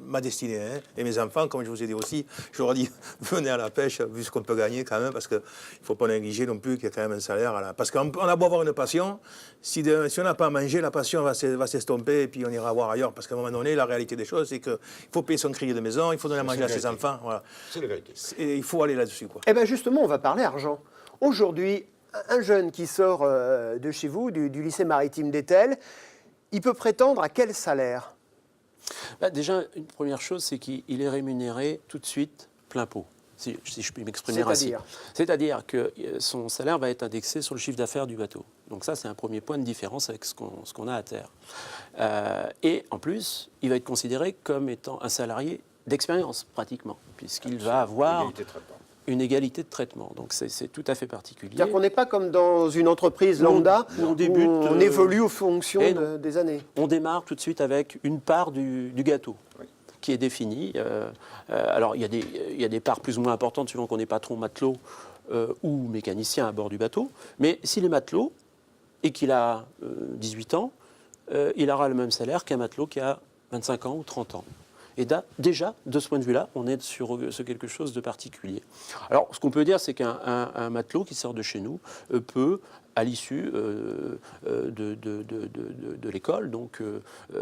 ma destinée. Hein. Et mes enfants, comme je vous ai dit aussi, je leur ai dit, venez à la pêche, vu ce qu'on peut gagner quand même, parce qu'il ne faut pas négliger non plus qu'il y a quand même un salaire. Parce qu'on a beau avoir une passion, si on n'a pas à manger, la passion va s'estomper et puis on ira voir ailleurs. Parce qu'à un moment donné, la réalité des choses, c'est qu'il faut payer son crédit de maison, il faut donner à manger à ses enfants. Voilà. C'est la vérité. Et il faut aller là-dessus, quoi. Eh bien justement, on va parler argent. Aujourd'hui, un jeune qui sort de chez vous, du lycée maritime d'Etel, il peut prétendre à quel salaire? Déjà, une première chose, c'est qu'il est rémunéré tout de suite plein pot, si je puis m'exprimer ainsi. C'est-à-dire que son salaire va être indexé sur le chiffre d'affaires du bateau. Donc ça, c'est un premier point de différence avec ce qu'on a à terre. Et en plus, il va être considéré comme étant un salarié d'expérience, pratiquement, puisqu'il va avoir une égalité de traitement. Donc c'est tout à fait particulier. C'est-à-dire qu'on n'est pas comme dans une entreprise lambda où on évolue aux fonctions des années. On démarre tout de suite avec une part du gâteau. Oui. Qui est définie. Alors, il y a des parts plus ou moins importantes suivant qu'on est patron, matelot ou mécanicien à bord du bateau. Mais s'il est matelot et qu'il a 18 ans, il aura le même salaire qu'un matelot qui a 25 ans ou 30 ans. Et déjà, de ce point de vue-là, on est sur quelque chose de particulier. Alors, ce qu'on peut dire, c'est qu'un matelot qui sort de chez nous peut à l'issue de l'école, donc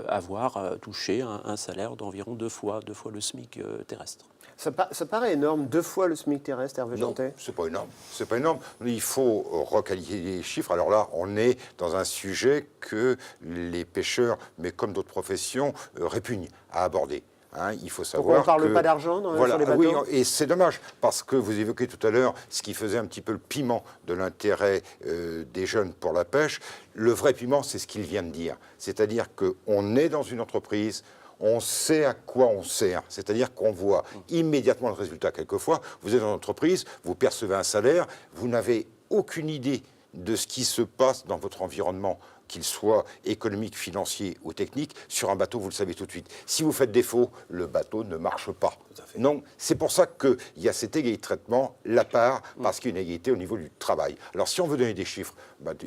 avoir touché un salaire d'environ deux fois le SMIC terrestre. Ça paraît énorme, 2 fois le SMIC terrestre, Hervé Jantet. Non, c'est pas énorme. C'est pas énorme. Il faut requalifier les chiffres. Alors là, on est dans un sujet que les pêcheurs, mais comme d'autres professions, répugnent à aborder. Hein, il faut savoir. Donc on ne parle pas d'argent sur les bateaux. Oui, et c'est dommage, parce que vous évoquez tout à l'heure ce qui faisait un petit peu le piment de l'intérêt des jeunes pour la pêche. Le vrai piment, c'est ce qu'il vient de dire. C'est-à-dire qu'on est dans une entreprise, on sait à quoi on sert, c'est-à-dire qu'on voit immédiatement le résultat. Quelquefois, vous êtes dans une entreprise, vous percevez un salaire, vous n'avez aucune idée de ce qui se passe dans votre environnement, qu'il soit économique, financier ou technique. Sur un bateau, vous le savez tout de suite. Si vous faites défaut, le bateau ne marche pas. Donc, c'est pour ça qu'il y a cet égalité de traitement, la part, parce qu'il y a une égalité au niveau du travail. Alors, si on veut donner des chiffres,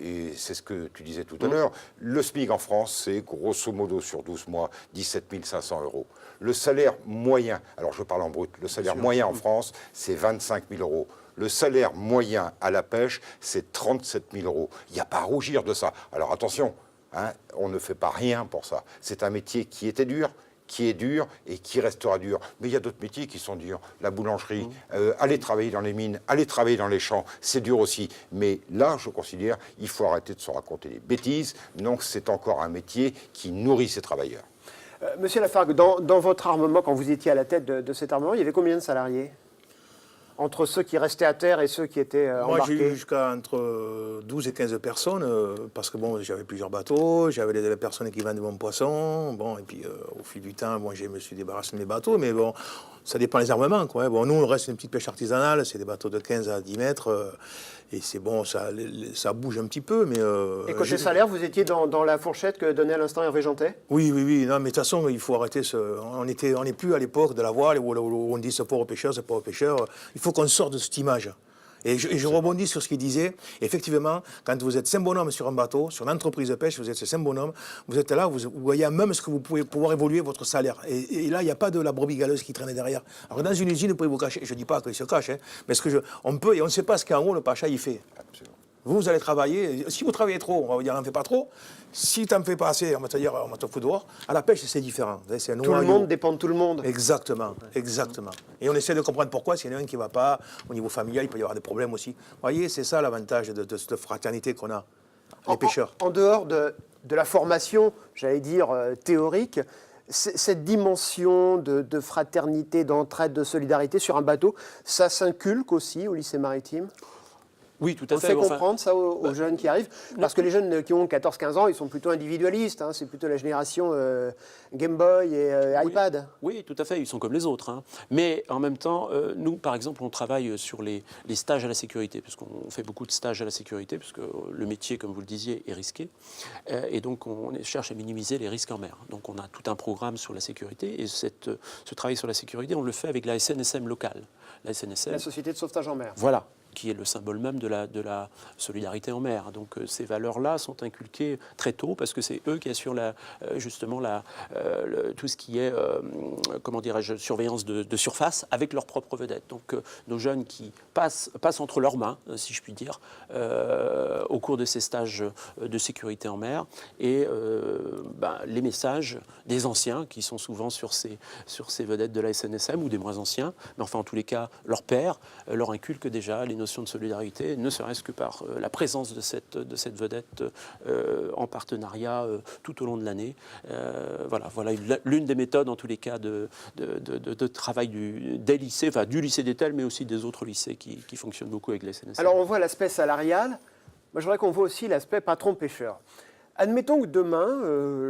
et c'est ce que tu disais tout à l'heure, le SMIC en France, c'est grosso modo sur 12 mois, 17 500 €. Le salaire moyen, alors je parle en brut, le salaire moyen en France, c'est 25 000 €. Le salaire moyen à la pêche, c'est 37 000 €. Il n'y a pas à rougir de ça. Alors attention, hein, on ne fait pas rien pour ça. C'est un métier qui était dur, qui est dur et qui restera dur. Mais il y a d'autres métiers qui sont durs. La boulangerie, aller travailler dans les mines, aller travailler dans les champs, c'est dur aussi. Mais là, je considère qu'il faut arrêter de se raconter des bêtises. Donc c'est encore un métier qui nourrit ses travailleurs. Monsieur Lafargue, dans votre armement, quand vous étiez à la tête de cet armement, il y avait combien de salariés ? Entre ceux qui restaient à terre et ceux qui étaient embarqués? Moi, j'ai eu jusqu'à entre 12 et 15 personnes, parce que bon, j'avais plusieurs bateaux, j'avais des personnes qui vendaient mon poisson, bon, et puis au fil du temps, bon, je me suis débarrassé de mes bateaux, mais bon, ça dépend des armements, quoi. Bon, nous, on reste une petite pêche artisanale, c'est des bateaux de 15 à 10 mètres, et c'est bon, ça bouge un petit peu, mais... et côté salaire, vous étiez dans la fourchette que donnait à l'instant Hervé Jantet? Oui, non, mais de toute façon, il faut arrêter on n'est plus à l'époque de la voile où on dit c'est pauvre pêcheur, c'est pauvre pêcheur. Il faut qu'on sorte de cette image. Et je rebondis sur ce qu'il disait. Effectivement, quand vous êtes 5 bonhommes sur un bateau, sur une entreprise de pêche, vous êtes ces 5 bonhommes, vous êtes là, vous voyez même ce que vous pouvez pouvoir évoluer votre salaire. Et là, il n'y a pas de la brebis galeuse qui traîne derrière. Alors dans une usine, vous pouvez vous cacher. Je ne dis pas qu'il se cache, hein, mais on peut, et on ne sait pas ce qu'en haut, le pacha, il fait. Absolument. Vous allez travailler. Si vous travaillez trop, on va vous dire, n'en fais pas trop. Si tu n'en fais pas assez, on va te dire, on va te foutre dehors. À la pêche, c'est différent. C'est tout le monde dépend de tout le monde. Exactement. Et on essaie de comprendre pourquoi. S'il y en a un qui ne va pas, au niveau familial, il peut y avoir des problèmes aussi. Vous voyez, c'est ça l'avantage de cette fraternité qu'on a, les pêcheurs. En dehors de la formation, j'allais dire, théorique, cette dimension de fraternité, d'entraide, de solidarité sur un bateau, ça s'inculque aussi au lycée maritime? Oui, tout à fait. On fait comprendre ça aux jeunes qui arrivent. Parce que les jeunes qui ont 14-15 ans, ils sont plutôt individualistes. Hein, c'est plutôt la génération Game Boy et iPad. Oui, tout à fait. Ils sont comme les autres. Hein. Mais en même temps, nous, par exemple, on travaille sur les stages à la sécurité. Parce qu'on fait beaucoup de stages à la sécurité. Parce que le métier, comme vous le disiez, est risqué. Et donc, on cherche à minimiser les risques en mer. Donc, on a tout un programme sur la sécurité. Et ce travail sur la sécurité, on le fait avec la SNSM locale. La SNSM, la Société de sauvetage en mer. Voilà, qui est le symbole même de la solidarité en mer. Donc ces valeurs-là sont inculquées très tôt parce que c'est eux qui assurent justement tout ce qui est, comment dirais-je, surveillance de surface avec leurs propres vedettes. Donc nos jeunes qui passent entre leurs mains, si je puis dire, au cours de ces stages de sécurité en mer et les messages des anciens qui sont souvent sur ces vedettes de la SNSM ou des moins anciens, mais enfin en tous les cas leur père leur inculque déjà les notions de solidarité, ne serait-ce que par la présence de cette vedette en partenariat tout au long de l'année. Voilà l'une des méthodes en tous les cas de travail des lycées, enfin du lycée d'Etel, mais aussi des autres lycées qui fonctionnent beaucoup avec la SNSM. Alors on voit l'aspect salarial, moi je voudrais qu'on voit aussi l'aspect patron-pêcheur. Admettons que demain,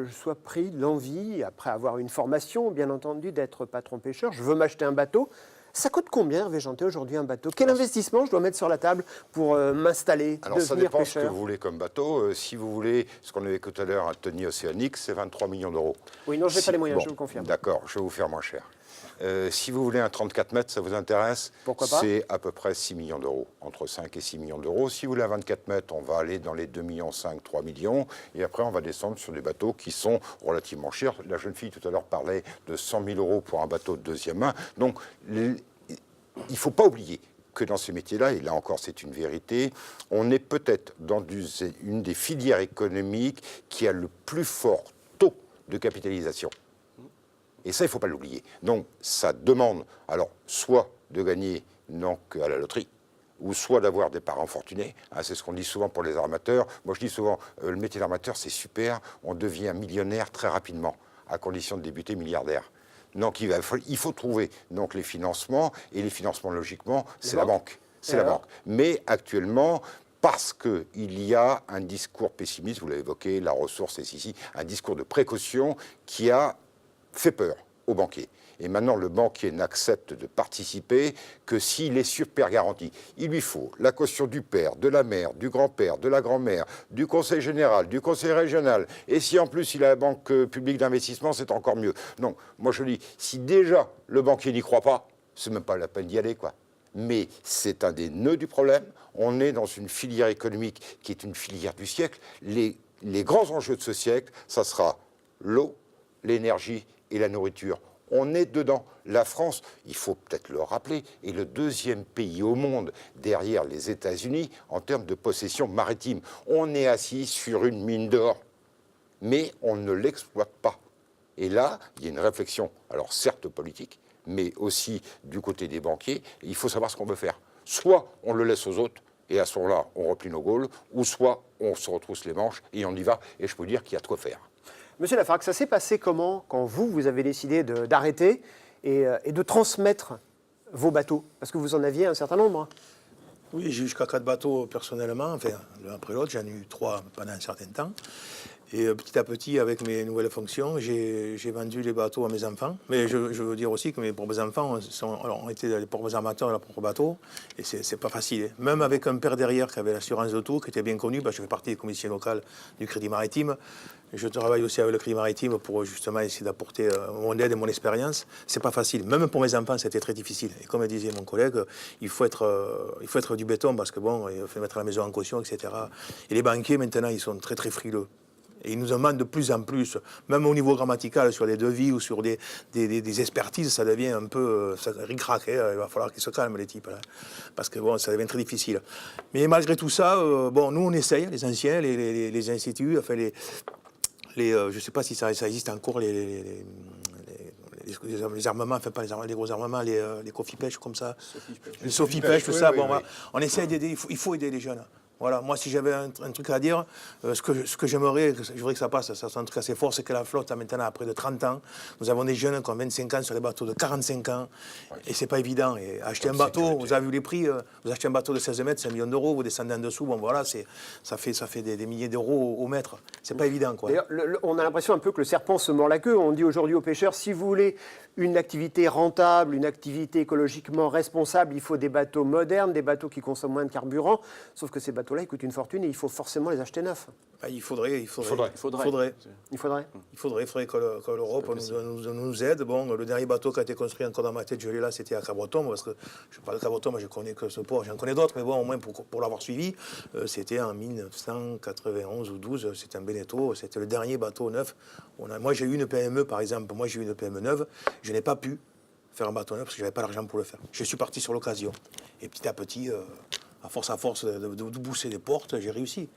je sois pris de l'envie, après avoir une formation, bien entendu, d'être patron-pêcheur, je veux m'acheter un bateau. Ça coûte combien, Hervé Jantet, aujourd'hui, un bateau? Quel investissement je dois mettre sur la table pour m'installer, devenir pêcheur? Alors, ça dépend ce que vous voulez comme bateau. Si vous voulez, ce qu'on avait tout à l'heure, un Tony Océanique, c'est 23 millions d'euros. Oui, non, je n'ai pas les moyens, je vous le confirme. D'accord, je vais vous faire moins cher. Si vous voulez un 34 mètres, ça vous intéresse? Pourquoi pas? C'est à peu près 6 millions d'euros, entre 5 et 6 millions d'euros. Si vous voulez un 24 mètres, on va aller dans les 2,5 millions, 3 millions. Et après, on va descendre sur des bateaux qui sont relativement chers. La jeune fille, tout à l'heure, parlait de 100 000 euros pour un bateau de deuxième main. Donc, il ne faut pas oublier que dans ces métiers-là, et là encore c'est une vérité, on est peut-être dans une des filières économiques qui a le plus fort taux de capitalisation. Et ça, il ne faut pas l'oublier. Donc ça demande, alors, soit de gagner non qu'à la loterie, ou soit d'avoir des parents fortunés. Hein, c'est ce qu'on dit souvent pour les armateurs. Moi, je dis souvent, le métier d'armateur, c'est super, on devient millionnaire très rapidement, à condition de débuter milliardaire. Donc, il faut trouver donc, les financements, et les financements, logiquement, c'est la banque. C'est la banque. Mais actuellement, parce qu'il y a un discours pessimiste, vous l'avez évoqué, la ressource est ici, un discours de précaution qui a fait peur aux banquiers. Et maintenant, le banquier n'accepte de participer que s'il est sur père garantie. Il lui faut la caution du père, de la mère, du grand-père, de la grand-mère, du conseil général, du conseil régional. Et si en plus il a la banque publique d'investissement, c'est encore mieux. Donc, moi je dis, si déjà le banquier n'y croit pas, c'est même pas la peine d'y aller, quoi. Mais c'est un des nœuds du problème. On est dans une filière économique qui est une filière du siècle. Les grands enjeux de ce siècle, ça sera l'eau, l'énergie et la nourriture. On est dedans. La France, il faut peut-être le rappeler, est le deuxième pays au monde derrière les États-Unis en termes de possession maritime. On est assis sur une mine d'or, mais on ne l'exploite pas. Et là, il y a une réflexion, alors certes politique, mais aussi du côté des banquiers. Il faut savoir ce qu'on veut faire. Soit on le laisse aux autres, et à ce moment-là, on replie nos Gaules, ou soit on se retrousse les manches et on y va. Et je peux dire qu'il y a de quoi faire. Monsieur Lafargue, ça s'est passé comment quand vous avez décidé d'arrêter et de transmettre vos bateaux? Parce que vous en aviez un certain nombre. Oui, j'ai eu jusqu'à 4 bateaux personnellement, enfin l'un après l'autre, j'en ai eu 3 pendant un certain temps. Et petit à petit, avec mes nouvelles fonctions, j'ai vendu les bateaux à mes enfants. Mais je veux dire aussi que mes propres enfants ont été les propres armateurs de leurs propres bateaux. Et c'est pas facile. Même avec un père derrière qui avait l'assurance de tout, qui était bien connu, je fais partie des commissions locales du Crédit Maritime. Je travaille aussi avec le Crédit Maritime pour justement essayer d'apporter mon aide et mon expérience. C'est pas facile. Même pour mes enfants, c'était très difficile. Et comme disait mon collègue, il faut être du béton parce que bon, il faut mettre la maison en caution, etc. Et les banquiers, maintenant, ils sont très très frileux. Et ils nous demandent de plus en plus, même au niveau grammatical, sur des devis ou sur des expertises, ça devient un peu ric-rac. Il va falloir qu'ils se calment, les types, là, parce que bon, ça devient très difficile. Mais malgré tout ça, bon, nous, on essaye, les anciens, les instituts, enfin, je ne sais pas si ça existe encore, les armements, enfin pas les gros armements, les coffee-pêche comme ça, les sophie-pêche, tout ça. Oui, bon, oui. Voilà. On essaye d'aider, il faut aider les jeunes. Voilà, moi, si j'avais un truc à dire, ce que j'aimerais, je voudrais que ça passe, ça c'est un truc assez fort, c'est que la flotte, maintenant, à près de 30 ans, nous avons des jeunes qui ont 25 ans sur les bateaux de 45 ans, et c'est pas évident. Et acheter un bateau, vous avez vu les prix, vous achetez un bateau de 16 mètres, c'est 1 million d'euros, vous descendez en dessous, bon voilà, ça fait des milliers d'euros au mètre. C'est pas évident, quoi. D'ailleurs, on a l'impression un peu que le serpent se mord la queue. On dit aujourd'hui aux pêcheurs, si vous voulez une activité rentable, une activité écologiquement responsable, il faut des bateaux modernes, des bateaux qui consomment moins de carburant, sauf que ces bateaux-là, ils coûtent une fortune et il faut forcément les acheter neufs. Il faudrait que l'Europe nous aide. Bon, le dernier bateau qui a été construit encore dans ma tête, je l'ai là, c'était à Cabreton, parce que je parle de Cabreton, moi je connais que ce port, j'en connais d'autres, mais bon, au moins pour l'avoir suivi, c'était en 1991 ou 12, c'était un Beneteau, c'était le dernier bateau neuf. Moi j'ai eu une PME, par exemple, j'ai eu une PME neuve, je n'ai pas pu faire un bateau neuf parce que je n'avais pas l'argent pour le faire. Je suis parti sur l'occasion. Et petit à petit, à force de pousser les portes, j'ai réussi.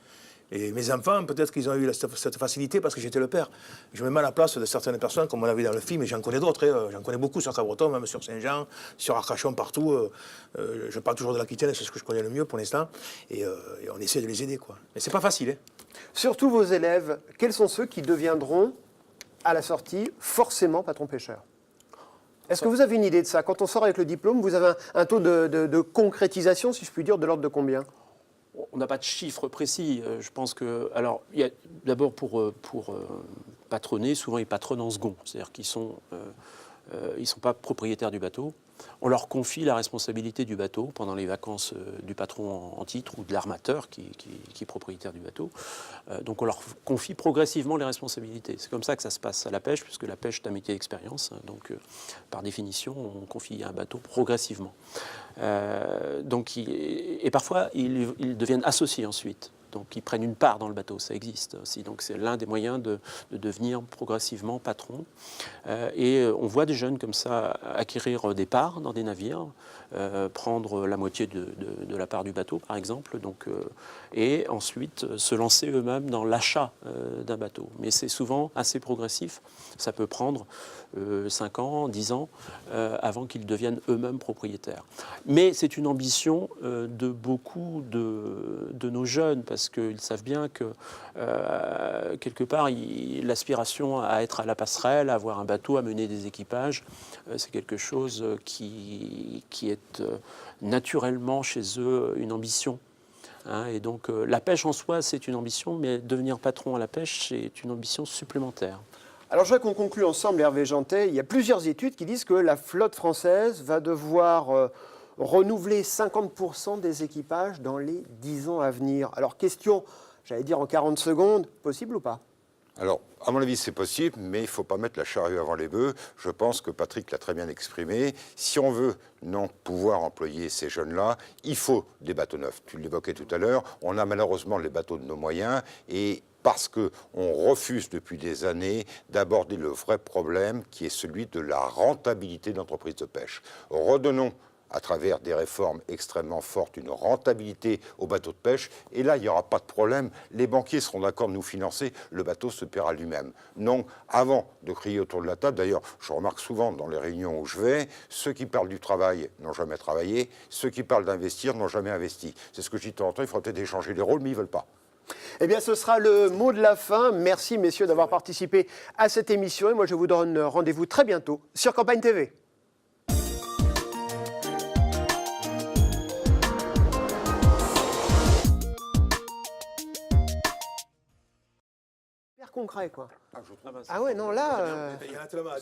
Et mes enfants, peut-être qu'ils ont eu cette facilité parce que j'étais le père. Je me mets à la place de certaines personnes, comme on l'a vu dans le film, et j'en connais d'autres. J'en connais beaucoup sur Cabreton, même sur Saint-Jean, sur Arcachon, partout. Je parle toujours de l'Aquitaine, c'est ce que je connais le mieux pour l'instant. Et on essaie de les aider, quoi. Mais c'est pas facile, hein. Surtout vos élèves, quels sont ceux qui deviendront, à la sortie, forcément patron-pêcheur? Est-ce que vous avez une idée de ça? Quand on sort avec le diplôme, vous avez un taux de concrétisation, si je puis dire, de l'ordre de combien? On n'a pas de chiffre précis. Je pense que... Alors, il y a d'abord pour patronner, souvent ils patronnent en second. C'est-à-dire qu'ils sont pas propriétaires du bateau. On leur confie la responsabilité du bateau pendant les vacances du patron en titre ou de l'armateur qui est propriétaire du bateau. Donc on leur confie progressivement les responsabilités. C'est comme ça que ça se passe à la pêche, puisque la pêche est un métier d'expérience. Donc par définition, on confie un bateau progressivement. Et parfois, ils deviennent associés ensuite. Donc ils prennent une part dans le bateau, ça existe aussi. Donc c'est l'un des moyens de devenir progressivement patron. Et on voit des jeunes comme ça acquérir des parts dans des navires, prendre la moitié de la part du bateau par exemple, donc, et ensuite se lancer eux-mêmes dans l'achat d'un bateau. Mais c'est souvent assez progressif, ça peut prendre 5 ans, 10 ans avant qu'ils deviennent eux-mêmes propriétaires. Mais c'est une ambition de beaucoup de nos jeunes, parce qu'ils savent bien que quelque part l'aspiration à être à la passerelle, à avoir un bateau, à mener des équipages, c'est quelque chose qui est naturellement chez eux une ambition. Et donc la pêche en soi, c'est une ambition, mais devenir patron à la pêche, c'est une ambition supplémentaire. Alors je voudrais qu'on conclue ensemble, Hervé Jantet. Il y a plusieurs études qui disent que la flotte française va devoir renouveler 50% des équipages dans les 10 ans à venir. Alors question, j'allais dire en 40 secondes, possible ou pas ? Alors, à mon avis, c'est possible, mais il ne faut pas mettre la charrue avant les bœufs. Je pense que Patrick l'a très bien exprimé. Si on veut non pouvoir employer ces jeunes-là, il faut des bateaux neufs. Tu l'évoquais tout à l'heure, on a malheureusement les bateaux de nos moyens et parce qu'on refuse depuis des années d'aborder le vrai problème qui est celui de la rentabilité de l'entreprise de pêche. Redonnons à travers des réformes extrêmement fortes, une rentabilité aux bateaux de pêche. Et là, il n'y aura pas de problème. Les banquiers seront d'accord de nous financer. Le bateau se paiera lui-même. Non, avant de crier autour de la table, d'ailleurs, je remarque souvent dans les réunions où je vais, ceux qui parlent du travail n'ont jamais travaillé, ceux qui parlent d'investir n'ont jamais investi. C'est ce que je dis de temps en temps, il faudrait peut-être échanger les rôles, mais ils ne veulent pas. Eh bien, ce sera le mot de la fin. Merci, messieurs, d'avoir participé à cette émission. Et moi, je vous donne rendez-vous très bientôt sur Campagne TV. Concret, quoi. Ah ouais, non, là... Il y en a tellement à